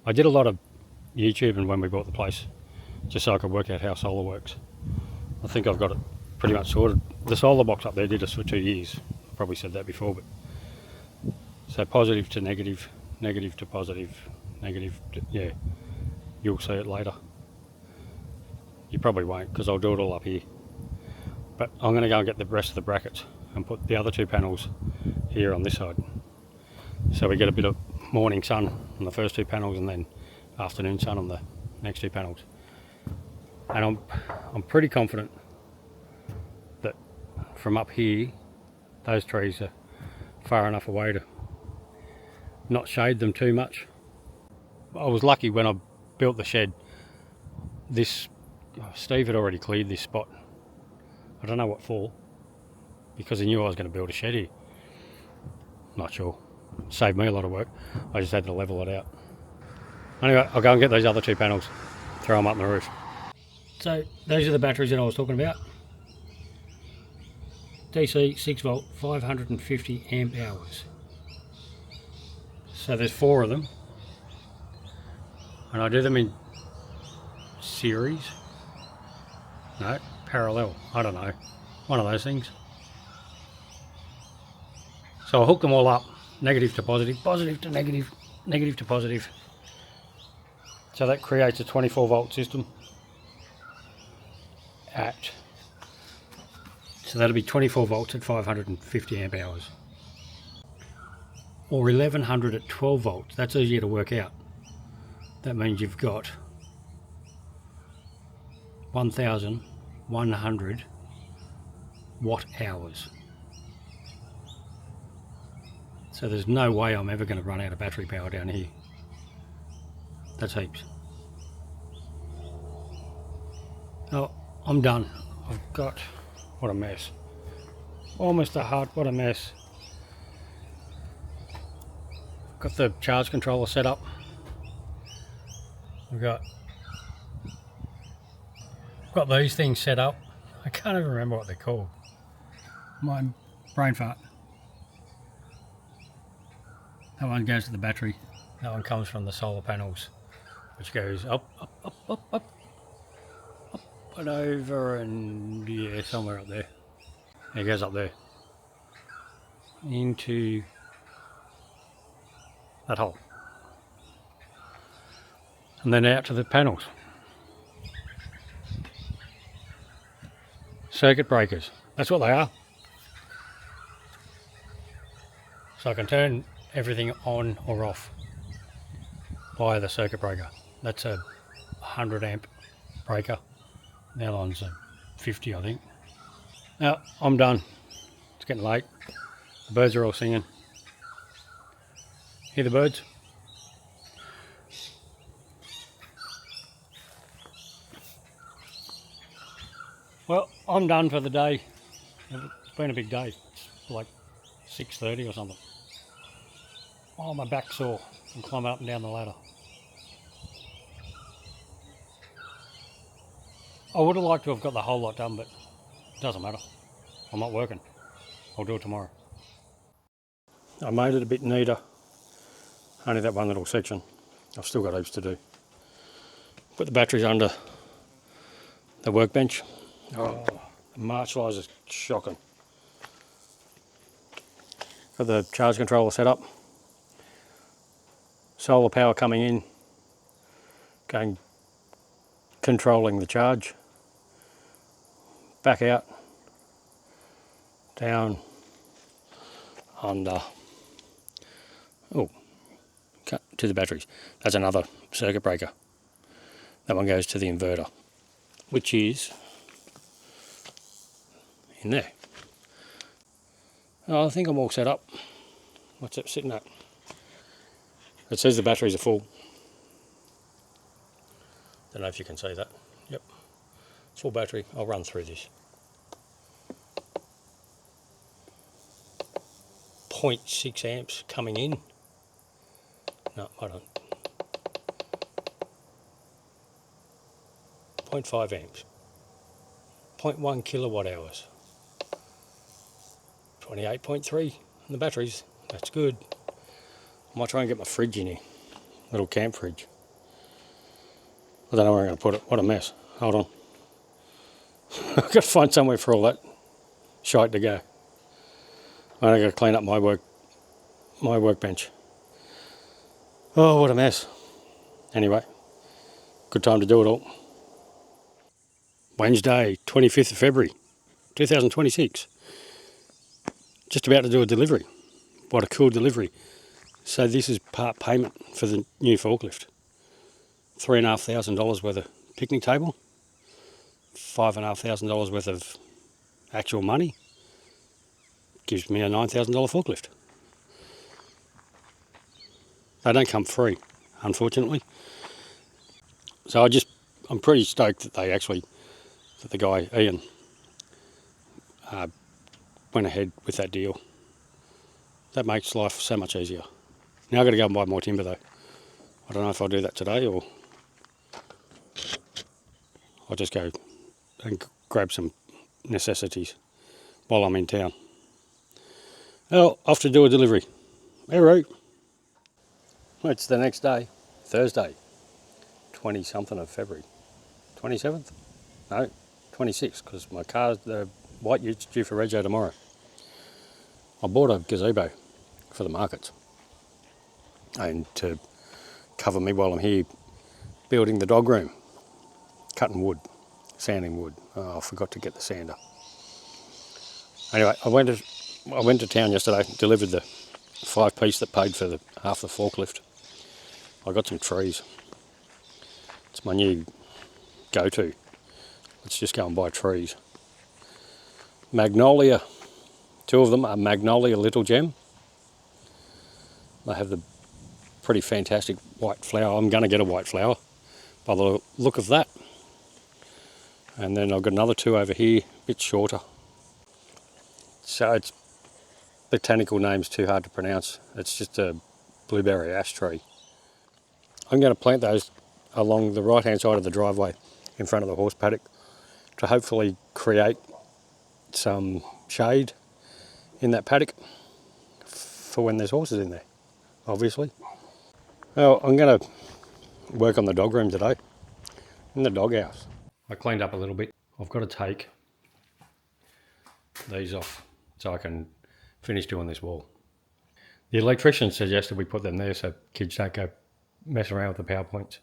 I did a lot of YouTube and when we bought the place, just so I could work out how solar works. I think I've got it pretty much sorted. The solar box up there did us for 2 years. Probably said that before, but so positive to negative, negative to positive, negative to, yeah, you'll see it later. You probably won't because I'll do it all up here. But I'm going to go and get the rest of the brackets and put the other 2 panels here on this side. So we get a bit of morning sun on the first 2 panels and then afternoon sun on the next 2 panels. And I'm pretty confident that from up here, those trees are far enough away to not shade them too much. I was lucky when I built the shed. Steve had already cleared this spot. I don't know what for, because he knew I was going to build a shed here. Not sure. Saved me a lot of work. I just had to level it out. Anyway, I'll go and get those other 2 panels, throw them up on the roof. So those are the batteries that I was talking about. DC 6 volt, 550 amp hours. So there's 4 of them. And I do them in series. No, parallel. I don't know. One of those things. So I'll hook them all up. Negative to positive, positive to negative, negative to positive. So that creates a 24 volt system. So that'll be 24 volts at 550 amp hours. Or 1100 at 12 volts. That's easier to work out. That means you've got 1100 watt hours. So there's no way I'm ever going to run out of battery power down here. That's heaps. Oh, I'm done. I've got, what a mess. Almost a hut, what a mess. Got the charge controller set up. We've got these things set up. I can't even remember what they're called. My brain fart. That one goes to the battery. That one comes from the solar panels, which goes up, up, up, up, up, up and over and yeah, somewhere up there. It goes up there. Into that hole. And then out to the panels. Circuit breakers. That's what they are. So I can turn everything on or off via the circuit breaker. That's a 100 amp breaker. The other one's a 50, I think. Now I'm done. It's getting late. The birds are all singing. Hear the birds? Well, I'm done for the day. It's been a big day. It's like 6:30 or something. Oh, my back's sore. I'm climbing up and down the ladder. I would have liked to have got the whole lot done, but it doesn't matter. I'm not working. I'll do it tomorrow. I made it a bit neater. Only that one little section. I've still got heaps to do. Put the batteries under the workbench. Oh, the march lights are shocking. Got the charge controller set up. Solar power coming in, controlling the charge. Back out, down, under, to the batteries. That's another circuit breaker. That one goes to the inverter, which is in there. Oh, I think I'm all set up. What's it sitting at? It says the batteries are full. Don't know if you can see that. Yep, full battery. I'll run through this. 0.6 amps coming in. No, I don't. 0.5 amps. 0.1 kilowatt hours. 28.3 in the batteries. That's good. I might try and get my fridge in here. Little camp fridge. I don't know where I'm going to put it. What a mess. Hold on. I've got to find somewhere for all that shite to go. I've got to clean up my workbench. Oh, what a mess. Anyway, good time to do it all. Wednesday, 25th of February, 2026. Just about to do a delivery. What a cool delivery. So this is part payment for the new forklift. $3,500 worth of picnic table. $5,500 worth of actual money. Gives me a $9,000 forklift. They don't come free, unfortunately. So I'm pretty stoked that that the guy, Ian, went ahead with that deal. That makes life so much easier. Now I've got to go and buy more timber though. I don't know if I'll do that today or I'll just go and grab some necessities while I'm in town. Well, off to do a delivery. Hey, it's the next day, Thursday, 20-something of February. 27th? No, 26th, because my car's, the white ute's due for rego tomorrow. I bought a gazebo for the markets and to cover me while I'm here building the dog room, cutting wood, sanding wood. Oh, I forgot to get the sander. Anyway, I went to town yesterday, delivered the 5-piece that paid for half the forklift. I got some trees. It's my new go-to. Let's just go and buy trees. Magnolia, 2 of them are Magnolia Little Gem. They have the pretty fantastic white flower. I'm going to get a white flower by the look of that. And then I've got another 2 over here, a bit shorter. So its botanical name's too hard to pronounce. It's just a blueberry ash tree. I'm going to plant those along the right-hand side of the driveway in front of the horse paddock to hopefully create some shade in that paddock for when there's horses in there, obviously. Well, I'm going to work on the dog room today in the dog house. I cleaned up a little bit. I've got to take these off so I can finish doing this wall. The electrician suggested we put them there so kids don't go mess around with the power points.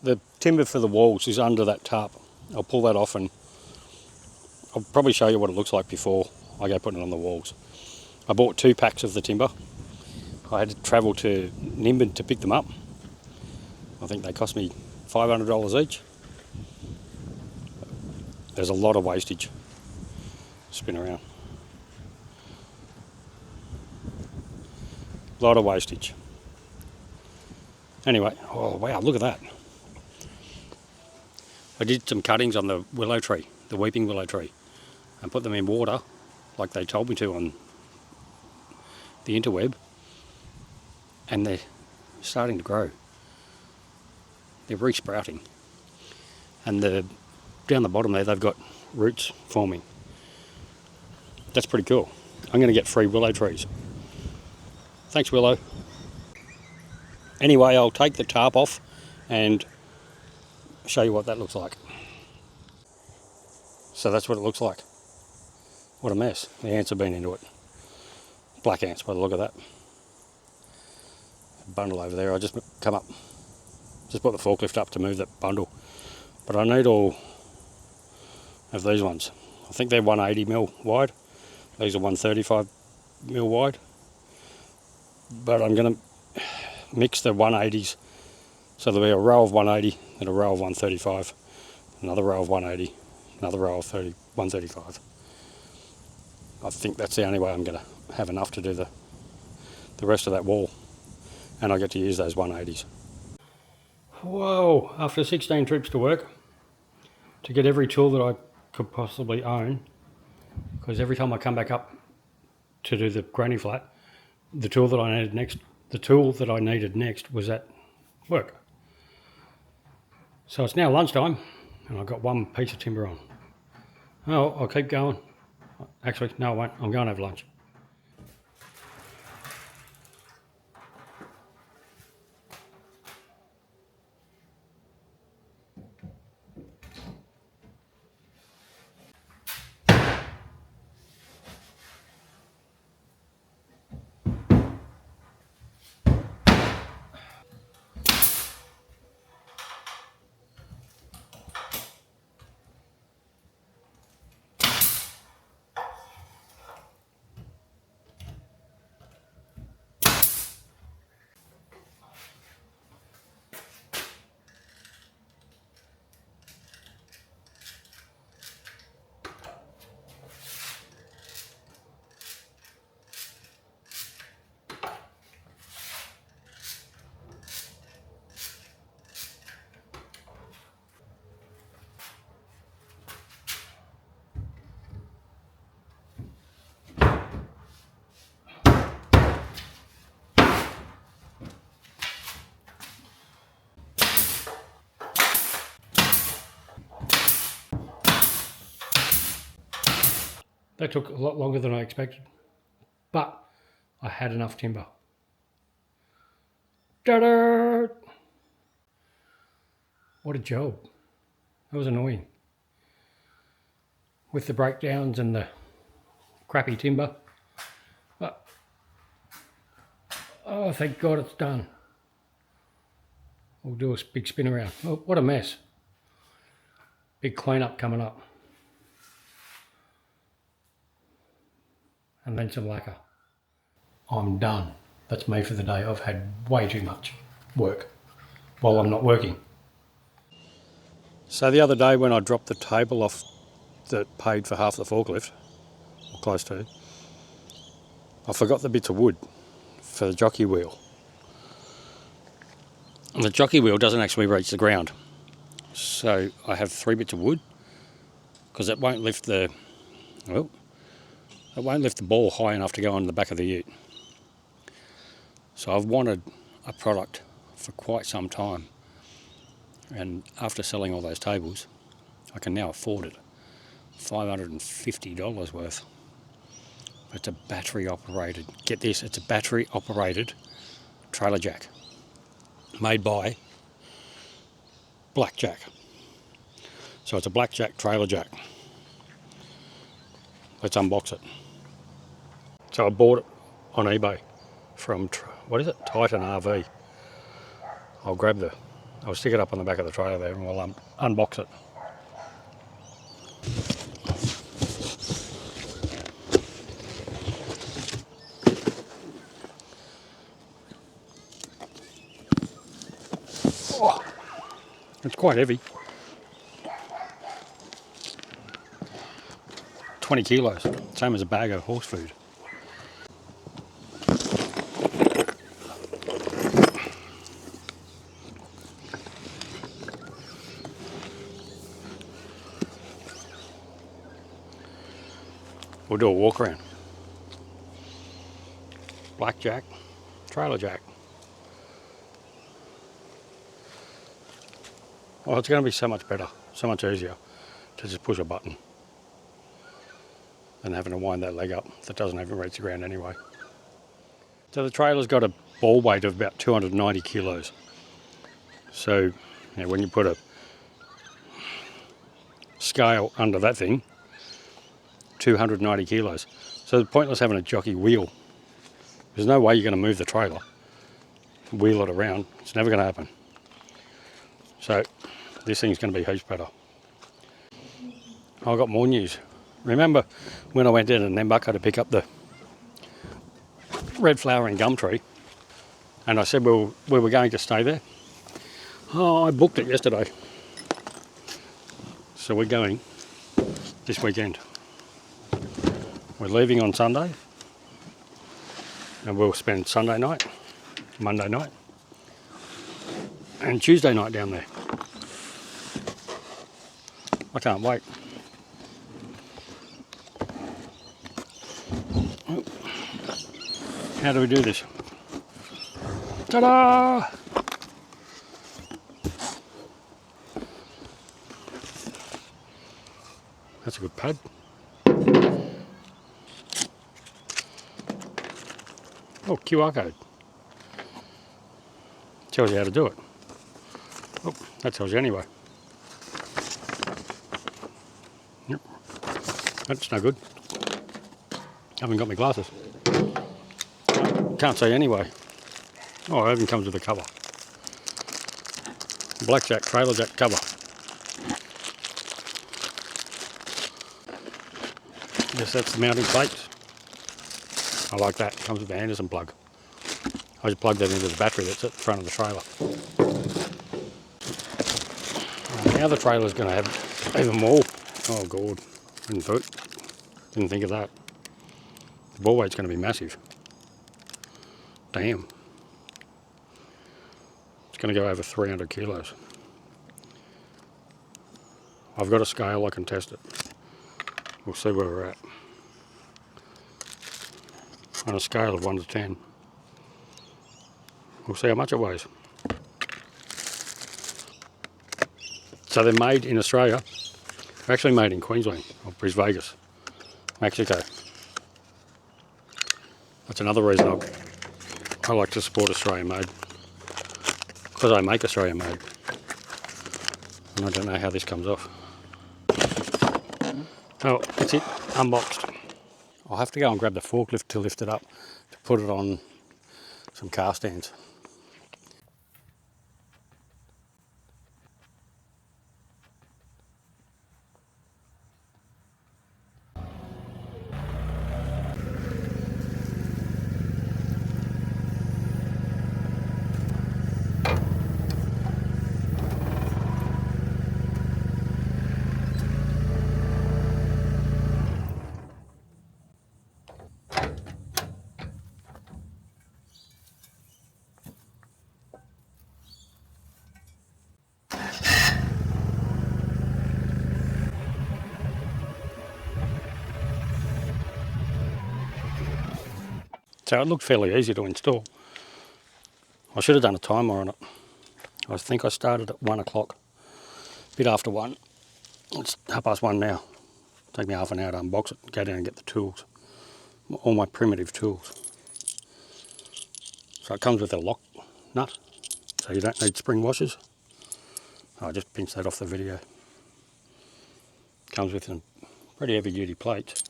The timber for the walls is under that tarp. I'll pull that off and I'll probably show you what it looks like before I go putting it on the walls. I bought 2 packs of the timber. I had to travel to Nimbin to pick them up. I think they cost me $500 each. There's a lot of wastage. Spin around. A lot of wastage. Anyway, oh wow, look at that. I did some cuttings on the willow tree, the weeping willow tree, and put them in water like they told me to on the interweb, and they're starting to grow. They're re-sprouting, and down the bottom there they've got roots forming. That's pretty cool. I'm going to get free willow trees. Thanks, Willow. Anyway, I'll take the tarp off and show you what that looks like. So that's what it looks like. What a mess. The ants have been into it. Black ants by the look of that. Bundle over there. I just come up. Just put the forklift up to move that bundle. But I need all of these ones. I think they're 180mm wide. These are 135mm wide. But I'm going to mix the 180s. So there'll be a row of 180 and a row of 135. Another row of 180. Another row of 135. I think that's the only way I'm going to have enough to do the rest of that wall. And I get to use those 180s. Whoa, after 16 trips to work, to get every tool that I could possibly own, because every time I come back up to do the granny flat, the tool that I needed next was at work. So it's now lunchtime and I've got one piece of timber on. Oh, I'll keep going. Actually, no, I won't. I'm going to have lunch. That took a lot longer than I expected, but I had enough timber. Ta-da! What a job. That was annoying. With the breakdowns and the crappy timber. But, oh, thank God it's done. We'll do a big spin around. Oh, what a mess. Big cleanup coming up. And then some lacquer. I'm done. That's me for the day. I've had way too much work while I'm not working. So the other day when I dropped the table off that paid for half the forklift, or close to, I forgot the bits of wood for the jockey wheel. And the jockey wheel doesn't actually reach the ground. So I have 3 bits of wood because it won't lift the, well, it won't lift the ball high enough to go on the back of the ute. So I've wanted a product for quite some time, and after selling all those tables I can now afford it. $550 worth. It's a battery operated, get this, it's a battery operated trailer jack made by Blackjack. So it's a Blackjack trailer jack. Let's unbox it. So I bought it on eBay from, what is it? Titan RV. I'll stick it up on the back of the trailer there and we'll unbox it. Oh, it's quite heavy. 20 kilos, same as a bag of horse food. We'll do a walk around. Blackjack, trailer jack. Well, it's going to be so much better, so much easier to just push a button than having to wind that leg up that doesn't even reach the ground anyway. So the trailer's got a ball weight of about 290 kilos. So when you put a scale under that thing, 290 kilos. So it's pointless having a jockey wheel. There's no way you're going to move the trailer, wheel it around. It's never going to happen. So this thing's going to be heaps better. I've got more news. Remember when I went down to Nambucca to pick up the red flowering gum tree, and I said we were going to stay there? Oh, I booked it yesterday. So we're going this weekend. We're leaving on Sunday and we'll spend Sunday night, Monday night and Tuesday night down there. I can't wait. How do we do this? Ta-da! That's a good pad. Oh, QR code. Tells you how to do it. Oh, that tells you anyway. Yep. That's no good. Haven't got my glasses. Can't see anyway. Oh, it even comes with a cover. Blackjack, trailer jack cover. Guess that's the mounting plate. I like that. Comes with the Anderson plug. I just plug that into the battery that's at the front of the trailer. Now the trailer's going to have even more. Oh god, didn't think of that. The ball weight's going to be massive. Damn. It's going to go over 300 kilos. I've got a scale, I can test it. We'll see where we're at. On a scale of 1 to 10. We'll see how much it weighs. So they're made in Australia. They're actually made in Queensland, or Brisbane, Vegas, Mexico. That's another reason I like to support Australian made. Because I make Australian made. And I don't know how this comes off. Oh, that's it, unboxed. I'll have to go and grab the forklift to lift it up, to put it on some car stands. So it looked fairly easy to install. I should have done a timer on it. I think I started at 1 o'clock, a bit after 1. It's 1:30 now. Take me half an hour to unbox it, go down and get the tools. All my primitive tools. So it comes with a lock nut, so you don't need spring washers. I just pinched that off the video. Comes with some pretty heavy duty plates.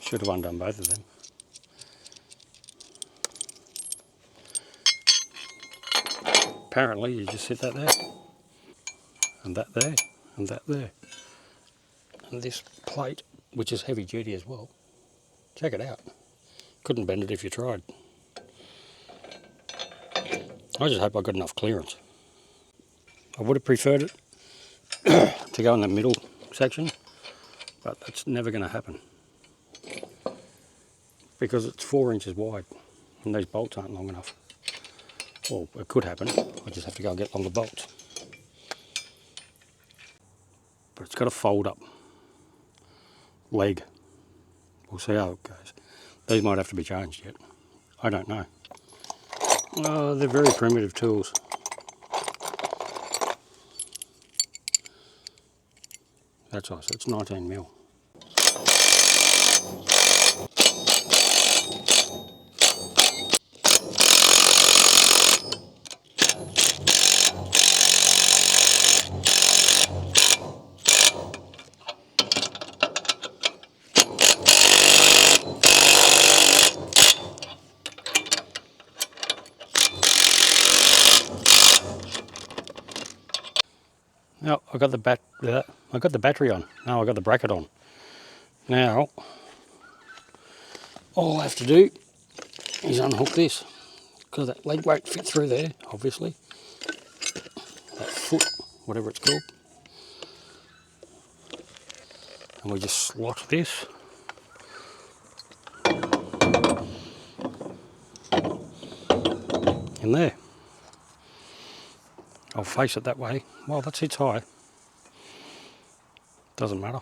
Should have undone both of them. Apparently you just sit that there, and that there, and that there. And this plate, which is heavy duty as well, check it out. Couldn't bend it if you tried. I just hope I got enough clearance. I would have preferred it to go in the middle section, but that's never going to happen because it's 4 inches wide and these bolts aren't long enough. Well, it could happen. I just have to go and get longer bolts. But it's got a fold up leg. We'll see how it goes. These might have to be changed yet. I don't know. They're very primitive tools. That's right, so it's 19mm. No, I got the battery on. No, I got the bracket on. Now, all I have to do is unhook this, because that leg won't fit through there, obviously. That foot, whatever it's called. And we just slot this. In there. I'll face it that way. Well, that sits high. Doesn't matter.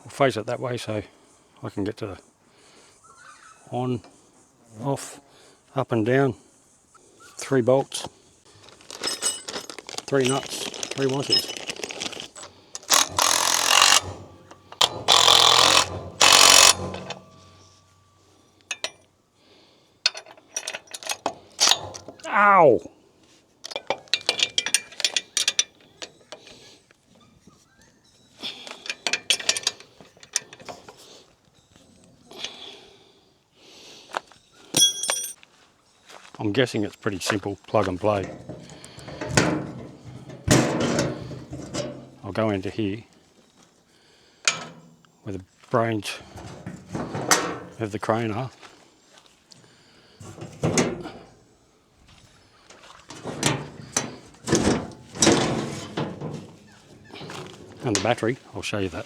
I'll face it that way so I can get to the on, off, up and down. 3 bolts. 3 nuts, 3 washers. Ow! I'm guessing it's pretty simple, plug and play. I'll go into here where the brains of the crane are. And the battery, I'll show you that.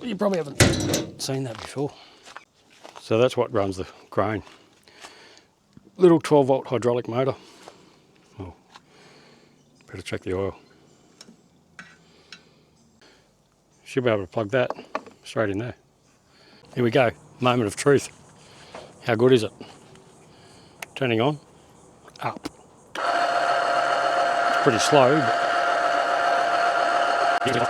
You probably haven't seen that before. So that's what runs the crane. Little 12 volt hydraulic motor. Oh, better check the oil. Should be able to plug that straight in there. Here we go, moment of truth. How good is it? Turning on, up. It's pretty slow, but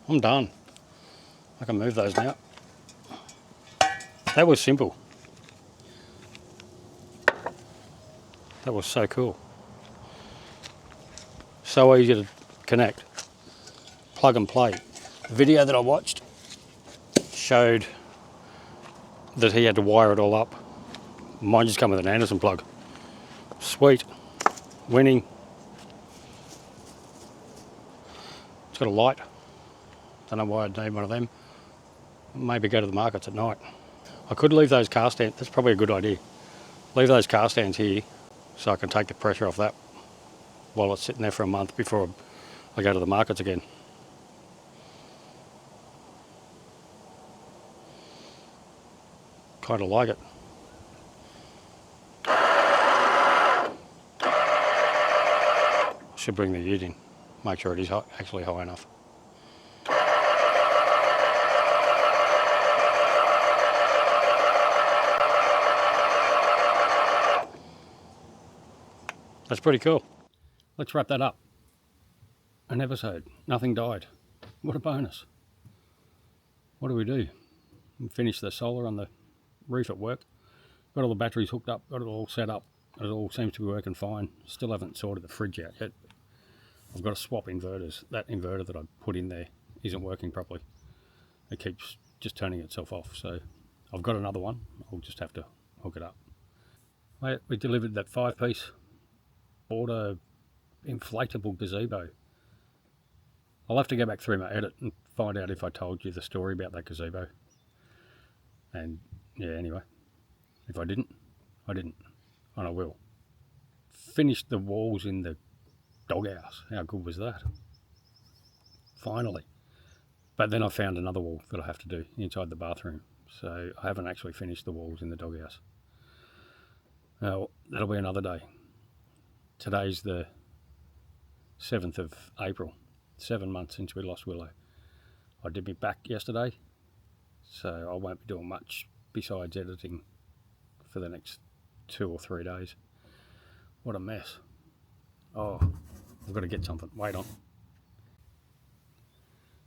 I'm done. I can move those now. That was simple. That was so cool. So easy to connect. Plug and play. The video that I watched showed that he had to wire it all up. Mine just come with an Anderson plug. Sweet. Winning. It's got a light. Don't know why I'd need one of them. Maybe go to the markets at night. I could leave those car stands, that's probably a good idea. Leave those car stands here so I can take the pressure off that while it's sitting there for a month before I go to the markets again. Kind of like it. Should bring the ute in, make sure it is actually high enough. That's pretty cool. Let's wrap that up. An episode. Nothing died. What a bonus. What do we do? We finish the solar on the roof at work. Got all the batteries hooked up. Got it all set up. It all seems to be working fine. Still haven't sorted the fridge out yet. I've got to swap inverters. That inverter that I put in there isn't working properly. It keeps just turning itself off. So I've got another one. I'll just have to hook it up. We delivered that 5-piece. Bought a inflatable gazebo. I'll have to go back through my edit and find out if I told you the story about that gazebo. And yeah, anyway, if I didn't, I didn't, and I will. Finished the walls in the doghouse. How good was that? Finally. But then I found another wall that I have to do inside the bathroom. So I haven't actually finished the walls in the doghouse. Now, that'll be another day. Today's the 7th of April, 7 months since we lost Willow. I did my back yesterday, so I won't be doing much besides editing for the next 2 or 3 days. What a mess. Oh, I've got to get something. Wait on.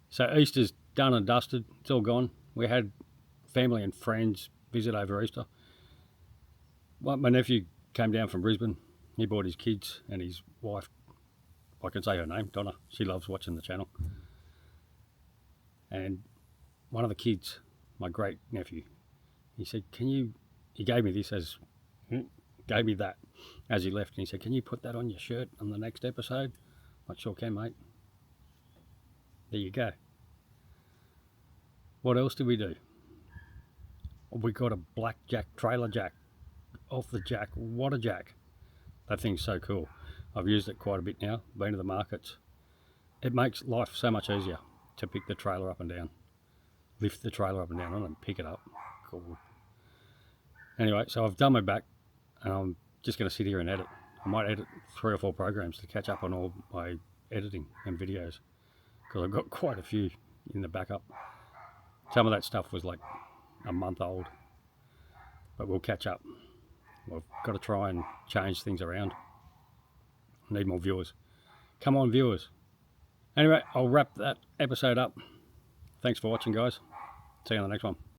So Easter's done and dusted. It's all gone. We had family and friends visit over Easter. Well, my nephew came down from Brisbane. He brought his kids and his wife. I can say her name, Donna. She loves watching the channel. And one of the kids, my great nephew, he said, he gave me this gave me that as he left. And he said, can you put that on your shirt on the next episode? I sure can, mate. There you go. What else did we do? We got a black jack trailer jack off the jack. What a jack. That thing's so cool. I've used it quite a bit now, been to the markets. It makes life so much easier to pick the trailer up and down. Lift the trailer up and down and pick it up. Cool. Anyway, so I've done my back and I'm just going to sit here and edit. I might edit 3 or 4 programs to catch up on all my editing and videos because I've got quite a few in the backup. Some of that stuff was like a month old but we'll catch up. We've got to try and change things around. Need more viewers. Come on, viewers. Anyway, I'll wrap that episode up. Thanks for watching, guys. See you on the next one.